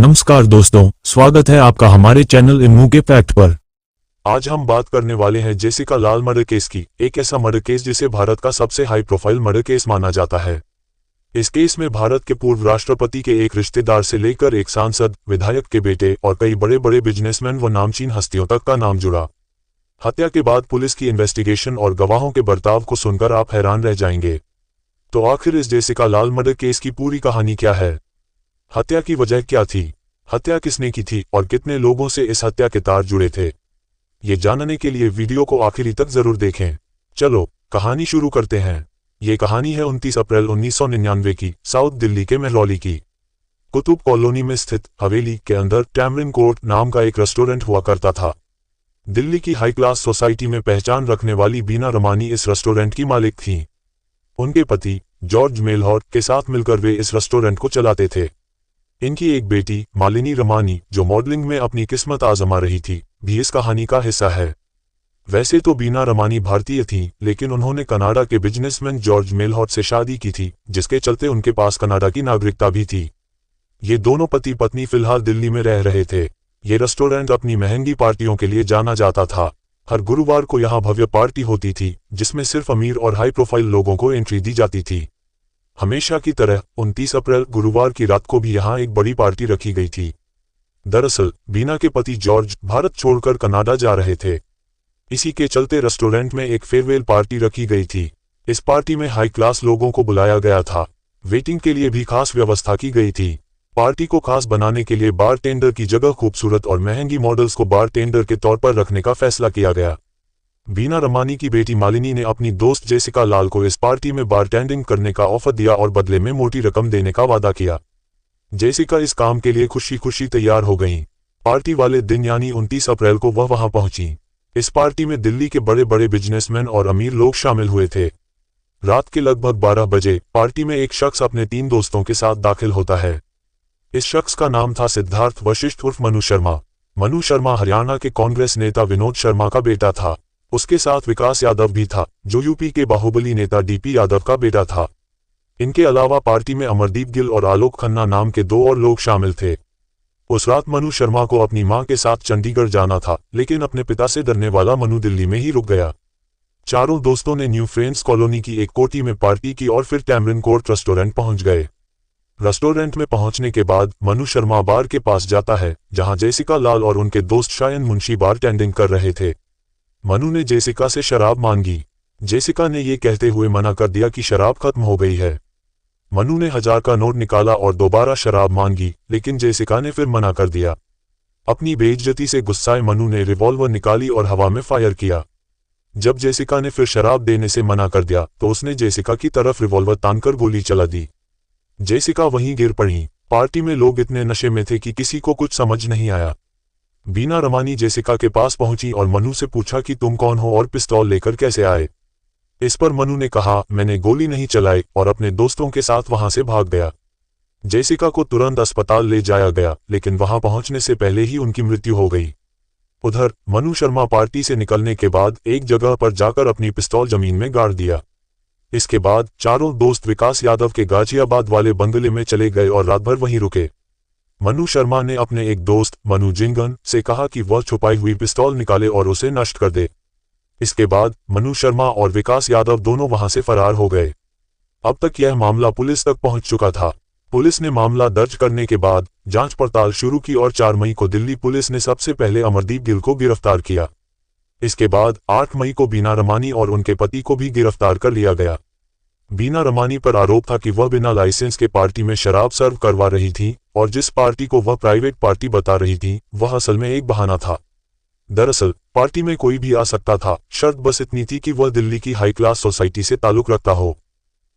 नमस्कार दोस्तों, स्वागत है आपका हमारे चैनल इम्मू के फैक्ट पर। आज हम बात करने वाले हैं जेसिका लाल मर्डर केस की। एक ऐसा मर्डर केस जिसे भारत का सबसे हाई प्रोफाइल मर्डर केस माना जाता है। इस केस में भारत के पूर्व राष्ट्रपति के एक रिश्तेदार से लेकर एक सांसद, विधायक के बेटे और कई बड़े बड़े बिजनेसमैन व नामचीन हस्तियों तक का नाम जुड़ा। हत्या के बाद पुलिस की इन्वेस्टिगेशन और गवाहों के बर्ताव को सुनकर आप हैरान रह जाएंगे। तो आखिर इस जेसिका लाल मर्डर केस की पूरी कहानी क्या है? हत्या की वजह क्या थी? हत्या किसने की थी और कितने लोगों से इस हत्या के तार जुड़े थे? ये जानने के लिए वीडियो को आखिरी तक जरूर देखें। चलो कहानी शुरू करते हैं। ये कहानी है 29 अप्रैल 1999 की, साउथ दिल्ली के महरौली की। कुतुब कॉलोनी में स्थित हवेली के अंदर टैमरिन कोर्ट नाम का एक रेस्टोरेंट हुआ करता था। दिल्ली की हाई क्लास सोसाइटी में पहचान रखने वाली बीना रमानी इस रेस्टोरेंट की मालिक थीं। उनके पति जॉर्ज मेलहॉर के साथ मिलकर वे इस रेस्टोरेंट को चलाते थे। इनकी एक बेटी मालिनी रमानी, जो मॉडलिंग में अपनी किस्मत आजमा रही थी, भी इस कहानी का हिस्सा है। वैसे तो बीना रमानी भारतीय थीं, लेकिन उन्होंने कनाडा के बिजनेसमैन जॉर्ज मेलहॉर से शादी की थी, जिसके चलते उनके पास कनाडा की नागरिकता भी थी। ये दोनों पति पत्नी फिलहाल दिल्ली में रह रहे थे। ये रेस्टोरेंट अपनी महंगी पार्टियों के लिए जाना जाता था। हर गुरुवार को यहाँ भव्य पार्टी होती थी, जिसमें सिर्फ अमीर और हाई प्रोफाइल लोगों को एंट्री दी जाती थी। हमेशा की तरह 29 अप्रैल गुरुवार की रात को भी यहाँ एक बड़ी पार्टी रखी गई थी। दरअसल बीना के पति जॉर्ज भारत छोड़कर कनाडा जा रहे थे। इसी के चलते रेस्टोरेंट में एक फेयरवेल पार्टी रखी गई थी। इस पार्टी में हाई क्लास लोगों को बुलाया गया था। वेटिंग के लिए भी खास व्यवस्था की गई थी। पार्टी को खास बनाने के लिए बार टेंडर की जगह खूबसूरत और महंगी मॉडल्स को बार टेंडर के तौर पर रखने का फैसला किया गया। बीना रमानी की बेटी मालिनी ने अपनी दोस्त जेसिका लाल को इस पार्टी में बारटेंडिंग करने का ऑफर दिया और बदले में मोटी रकम देने का वादा किया। जेसिका इस काम के लिए खुशी खुशी तैयार हो गईं। पार्टी वाले दिन यानी 29 अप्रैल को वह वहां पहुंची। इस पार्टी में दिल्ली के बड़े बड़े बिजनेसमैन और अमीर लोग शामिल हुए थे। रात के लगभग 12 बजे पार्टी में एक शख्स अपने 3 दोस्तों के साथ दाखिल होता है। इस शख्स का नाम था सिद्धार्थ वशिष्ठ उर्फ मनु शर्मा। मनु शर्मा हरियाणा के कांग्रेस नेता विनोद शर्मा का बेटा था। उसके साथ विकास यादव भी था, जो यूपी के बाहुबली नेता डीपी यादव का बेटा था। इनके अलावा पार्टी में अमरदीप गिल और आलोक खन्ना नाम के 2 और लोग शामिल थे। उस रात मनु शर्मा को अपनी मां के साथ चंडीगढ़ जाना था, लेकिन अपने पिता से डरने वाला मनु दिल्ली में ही रुक गया। चारों दोस्तों ने न्यू फ्रेंड्स कॉलोनी की एक कोठी में पार्टी की और फिर टैमरिन कोर्ट रेस्टोरेंट पहुंच गए। रेस्टोरेंट में पहुंचने के बाद मनु शर्मा बार के पास जाता है, जहां जेसिका लाल और उनके दोस्त शायन मुंशी बार टेंडिंग कर रहे थे। मनु ने जेसिका से शराब मांगी। जेसिका ने ये कहते हुए मना कर दिया कि शराब खत्म हो गई है। मनु ने 1000 का नोट निकाला और दोबारा शराब मांगी, लेकिन जेसिका ने फिर मना कर दिया। अपनी बेइज्जती से गुस्साए मनु ने रिवॉल्वर निकाली और हवा में फायर किया। जब जेसिका ने फिर शराब देने से मना कर दिया, तो उसने जेसिका की तरफ रिवॉल्वर तानकर गोली चला दी। जेसिका वहीं गिर पड़ी। पार्टी में लोग इतने नशे में थे कि किसी को कुछ समझ नहीं आया। बीना रमानी जेसिका के पास पहुंची और मनु से पूछा कि तुम कौन हो और पिस्तौल लेकर कैसे आए। इस पर मनु ने कहा, मैंने गोली नहीं चलाई, और अपने दोस्तों के साथ वहां से भाग गया। जेसिका को तुरंत अस्पताल ले जाया गया, लेकिन वहां पहुंचने से पहले ही उनकी मृत्यु हो गई। उधर मनु शर्मा पार्टी से निकलने के बाद एक जगह पर जाकर अपनी पिस्तौल जमीन में गाड़ दिया। इसके बाद चारों दोस्त विकास यादव के गाजियाबाद वाले बंगले में चले गए और रात भर वहीं रुके। मनु शर्मा ने अपने एक दोस्त मनु जिंगन से कहा कि वह छुपाई हुई पिस्तौल निकाले और उसे नष्ट कर दे। इसके बाद मनु शर्मा और विकास यादव दोनों वहां से फरार हो गए। अब तक यह मामला पुलिस तक पहुंच चुका था। पुलिस ने मामला दर्ज करने के बाद जांच पड़ताल शुरू की और 4 मई को दिल्ली पुलिस ने सबसे पहले अमरदीप गिल को गिरफ्तार किया। इसके बाद 8 मई को बीना रमानी और उनके पति को भी गिरफ्तार कर लिया गया। बीना रमानी पर आरोप था कि वह बिना लाइसेंस के पार्टी में शराब सर्व करवा रही थी, और जिस पार्टी को वह प्राइवेट पार्टी बता रही थी, वह असल में एक बहाना था। दरअसल पार्टी में कोई भी आ सकता था, शर्त बस इतनी थी कि वह दिल्ली की हाई क्लास सोसाइटी से ताल्लुक रखता हो।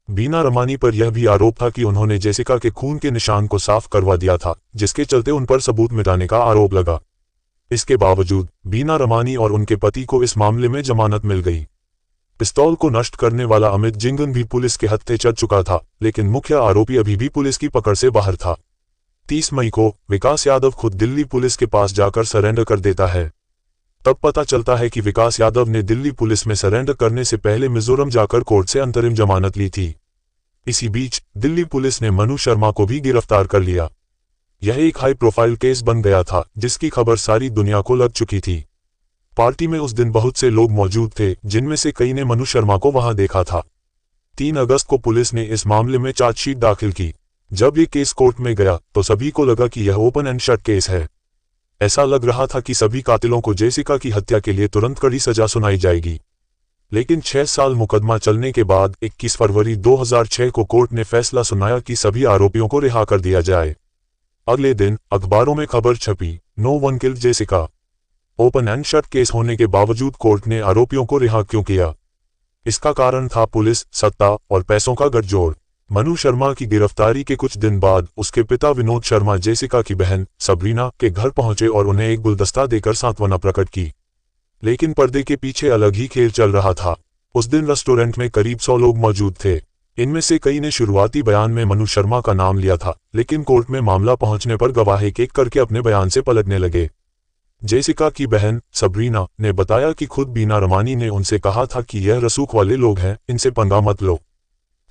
बीना रमानी पर यह भी आरोप था कि उन्होंने जेसिका के खून के निशान को साफ करवा दिया था, जिसके चलते उन पर सबूत मिटाने का आरोप लगा। इसके बावजूद बीना रमानी और उनके पति को इस मामले में जमानत मिल गई। पिस्तौल को नष्ट करने वाला अमित जिंगन भी पुलिस के हत्थे चढ़ चुका था, लेकिन मुख्य आरोपी अभी भी पुलिस की पकड़ से बाहर था। 30 मई को विकास यादव खुद दिल्ली पुलिस के पास जाकर सरेंडर कर देता है। तब पता चलता है कि विकास यादव ने दिल्ली पुलिस में सरेंडर करने से पहले मिजोरम जाकर कोर्ट से अंतरिम जमानत ली थी। इसी बीच दिल्ली पुलिस ने मनु शर्मा को भी गिरफ्तार कर लिया। यह एक हाई प्रोफाइल केस बन गया था जिसकी खबर सारी दुनिया को लग चुकी थी। पार्टी में उस दिन बहुत से लोग मौजूद थे, जिनमें से कई ने मनु शर्मा को वहां देखा था। 3 अगस्त को पुलिस ने इस मामले में चार्जशीट दाखिल की। जब ये केस कोर्ट में गया तो सभी को लगा कि यह ओपन एंड शट केस है। ऐसा लग रहा था कि सभी कातिलों को जेसिका की हत्या के लिए तुरंत कड़ी सजा सुनाई जाएगी। लेकिन 6 साल मुकदमा चलने के बाद 21 फरवरी 2006 को कोर्ट ने फैसला सुनाया कि सभी आरोपियों को रिहा कर दिया जाए। अगले दिन अखबारों में खबर छपी, no one killed Jessica. Open and shut case होने के बावजूद कोर्ट ने आरोपियों को रिहा क्यों किया? इसका कारण था पुलिस, सत्ता और पैसों का गठजोड़। मनु शर्मा की गिरफ्तारी के कुछ दिन बाद उसके पिता विनोद शर्मा जेसिका की बहन सबरीना के घर पहुंचे और उन्हें एक गुलदस्ता देकर सांत्वना प्रकट की। लेकिन पर्दे के पीछे अलग ही खेल चल रहा था। उस दिन रेस्टोरेंट में करीब 100 लोग मौजूद थे। इनमें से कई ने शुरुआती बयान में मनु शर्मा का नाम लिया था, लेकिन कोर्ट में मामला पहुंचने पर गवाह एक करके अपने बयान से पलटने लगे। जेसिका की बहन सबरीना ने बताया कि खुद बीना रमानी ने उनसे कहा था कि यह रसूख वाले लोग हैं, इनसे पंगा मत लो।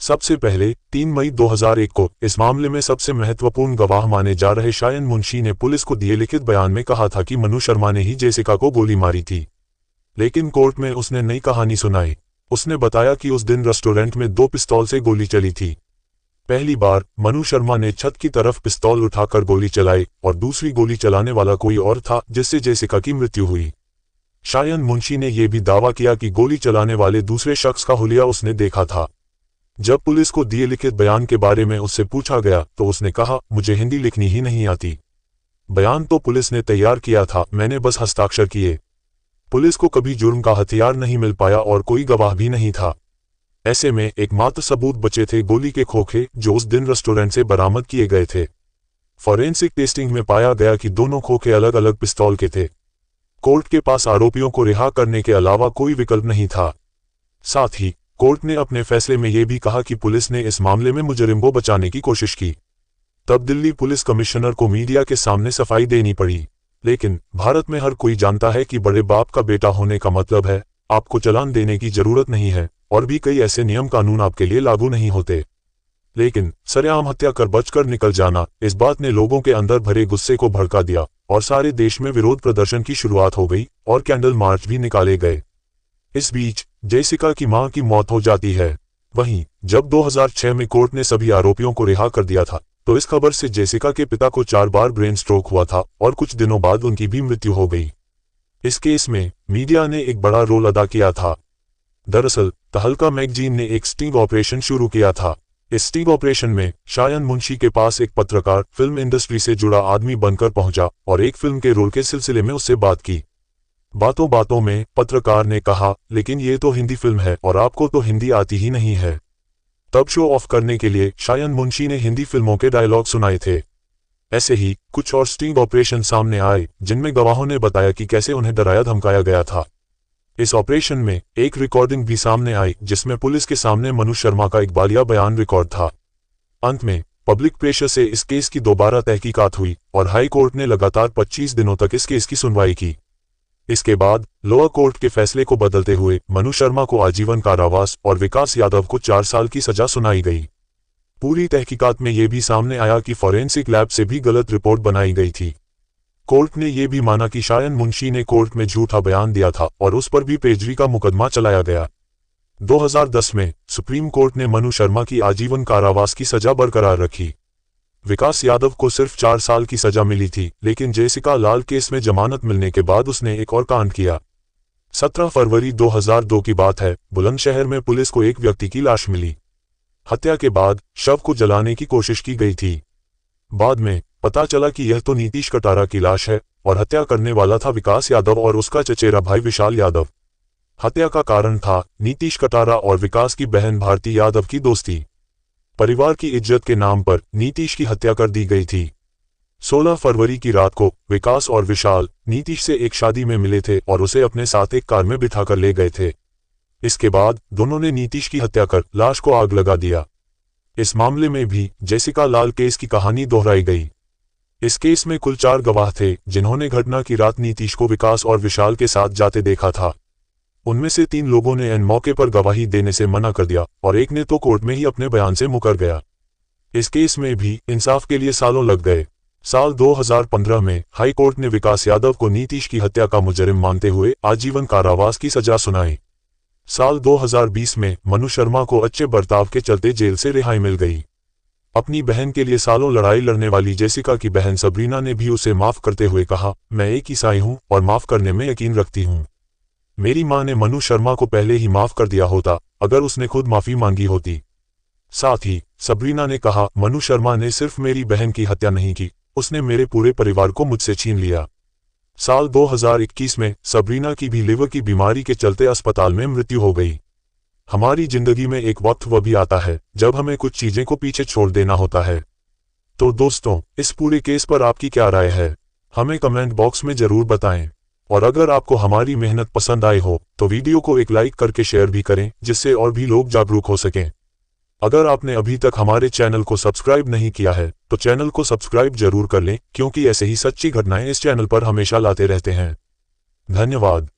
सबसे पहले 3 मई 2001 को इस मामले में सबसे महत्वपूर्ण गवाह माने जा रहे शायन मुंशी ने पुलिस को दिए लिखित बयान में कहा था कि मनु शर्मा ने ही जेसिका को गोली मारी थी। लेकिन कोर्ट में उसने नई कहानी सुनाई। उसने बताया कि उस दिन रेस्टोरेंट में 2 पिस्तौल से गोली चली थी। पहली बार मनु शर्मा ने छत की तरफ पिस्तौल उठाकर गोली चलाई और दूसरी गोली चलाने वाला कोई और था, जिससे जेसिका की मृत्यु हुई। शायन मुंशी ने यह भी दावा किया कि गोली चलाने वाले दूसरे शख्स का हुलिया उसने देखा था। जब पुलिस को दिए लिखित बयान के बारे में उससे पूछा गया तो उसने कहा, मुझे हिंदी लिखनी ही नहीं आती। बयान तो पुलिस ने तैयार किया था, मैंने बस हस्ताक्षर किए। पुलिस को कभी जुर्म का हथियार नहीं मिल पाया और कोई गवाह भी नहीं था। ऐसे में एकमात्र सबूत बचे थे गोली के खोखे, जो उस दिन रेस्टोरेंट से बरामद किए गए थे। फॉरेंसिक टेस्टिंग में पाया गया कि दोनों खोखे अलग अलग पिस्तौल के थे। कोर्ट के पास आरोपियों को रिहा करने के अलावा कोई विकल्प नहीं था। साथ ही कोर्ट ने अपने फैसले में यह भी कहा कि पुलिस ने इस मामले में मुजरिम को बचाने की कोशिश की। तब दिल्ली पुलिस कमिश्नर को मीडिया के सामने सफाई देनी पड़ी। लेकिन भारत में हर कोई जानता है कि बड़े बाप का बेटा होने का मतलब है आपको चालान देने की जरूरत नहीं है, और भी कई ऐसे नियम कानून आपके लिए लागू नहीं होते। लेकिन सरेआम हत्या कर बचकर निकल जाना, इस बात ने लोगों के अंदर भरे गुस्से को भड़का दिया और सारे देश में विरोध प्रदर्शन की शुरुआत हो गई और कैंडल मार्च भी निकाले गए। इस बीच जेसिका की मां की मौत हो जाती है। वहीं जब 2006 में कोर्ट ने सभी आरोपियों को रिहा कर दिया था तो इस खबर से जेसिका के पिता को 4 बार ब्रेन स्ट्रोक हुआ था और कुछ दिनों बाद उनकी भी मृत्यु हो गई। इस केस में मीडिया ने एक बड़ा रोल अदा किया था। दरअसल तहलका मैगजीन ने एक स्टिंग ऑपरेशन शुरू किया था। इस स्टिंग ऑपरेशन में शायन मुंशी के पास एक पत्रकार फिल्म इंडस्ट्री से जुड़ा आदमी बनकर पहुंचा और एक फिल्म के रोल के सिलसिले में उससे बात की। बातों बातों में पत्रकार ने कहा, लेकिन ये तो हिंदी फिल्म है और आपको तो हिंदी आती ही नहीं है। तब शो ऑफ करने के लिए शायन मुंशी ने हिंदी फिल्मों के डायलॉग सुनाए थे। ऐसे ही कुछ और स्टिंग ऑपरेशन सामने आए, जिनमें गवाहों ने बताया कि कैसे उन्हें डराया धमकाया गया था। इस ऑपरेशन में एक रिकॉर्डिंग भी सामने आई, जिसमें पुलिस के सामने मनु शर्मा का इकबालिया बयान रिकॉर्ड था। अंत में पब्लिक प्रेशर से इस केस की दोबारा तहकीकात हुई और हाई कोर्ट ने लगातार 25 दिनों तक इस केस की सुनवाई की। इसके बाद लोअर कोर्ट के फैसले को बदलते हुए मनु शर्मा को आजीवन कारावास और विकास यादव को 4 साल की सजा सुनाई गई। पूरी तहकीकात में यह भी सामने आया कि फॉरेंसिक लैब से भी गलत रिपोर्ट बनाई गई थी। कोर्ट ने यह भी माना कि शायन मुंशी ने कोर्ट में झूठा बयान दिया था और उस पर भी पेशगी का मुकदमा चलाया गया। 2010 में सुप्रीम कोर्ट ने मनु शर्मा की आजीवन कारावास की सजा बरकरार रखी। विकास यादव को सिर्फ 4 साल की सजा मिली थी, लेकिन जेसिका लाल केस में जमानत मिलने के बाद उसने एक और कांड किया। 17 फरवरी 2002 की बात है। बुलंदशहर में पुलिस को एक व्यक्ति की लाश मिली। हत्या के बाद शव को जलाने की कोशिश की गई थी। बाद में पता चला कि यह तो नीतीश कटारा की लाश है और हत्या करने वाला था विकास यादव और उसका चचेरा भाई विशाल यादव। हत्या का कारण था नीतीश कटारा और विकास की बहन भारती यादव की दोस्ती। परिवार की इज्जत के नाम पर नीतीश की हत्या कर दी गई थी। 16 फरवरी की रात को विकास और विशाल नीतीश से एक शादी में मिले थे और उसे अपने साथ एक कार में बिठाकर ले गए थे। इसके बाद दोनों ने नीतीश की हत्या कर लाश को आग लगा दिया। इस मामले में भी जेसिका लाल केस की कहानी दोहराई गई। इस केस में कुल 4 गवाह थे, जिन्होंने घटना की रात नीतीश को विकास और विशाल के साथ जाते देखा था। उनमें से 3 लोगों ने एन मौके पर गवाही देने से मना कर दिया और एक ने तो कोर्ट में ही अपने बयान से मुकर गया। इस केस में भी इंसाफ के लिए सालों लग गए। साल 2015 में हाई कोर्ट ने विकास यादव को नीतीश की हत्या का मुजरिम मानते हुए आजीवन कारावास की सजा सुनाई। साल 2020 में मनु शर्मा को अच्छे बर्ताव के चलते जेल से रिहाई मिल गई। अपनी बहन के लिए सालों लड़ाई लड़ने वाली जेसिका की बहन सबरीना ने भी उसे माफ करते हुए कहा, मैं एक ईसाई हूं और माफ करने में यकीन रखती हूं। मेरी मां ने मनु शर्मा को पहले ही माफ कर दिया होता अगर उसने खुद माफी मांगी होती। साथ ही सबरीना ने कहा, मनु शर्मा ने सिर्फ मेरी बहन की हत्या नहीं की, उसने मेरे पूरे परिवार को मुझसे छीन लिया। साल 2021 में सबरीना की भी लिवर की बीमारी के चलते अस्पताल में मृत्यु हो गई। हमारी जिंदगी में एक वक्त वह भी आता है जब हमें कुछ चीजें को पीछे छोड़ देना होता है। तो दोस्तों, इस पूरे केस पर आपकी क्या राय है, हमें कमेंट बॉक्स में जरूर बताएं। और अगर आपको हमारी मेहनत पसंद आई हो तो वीडियो को एक लाइक करके शेयर भी करें, जिससे और भी लोग जागरूक हो सकें। अगर आपने अभी तक हमारे चैनल को सब्सक्राइब नहीं किया है तो चैनल को सब्सक्राइब जरूर कर लें, क्योंकि ऐसे ही सच्ची घटनाएं इस चैनल पर हमेशा लाते रहते हैं। धन्यवाद।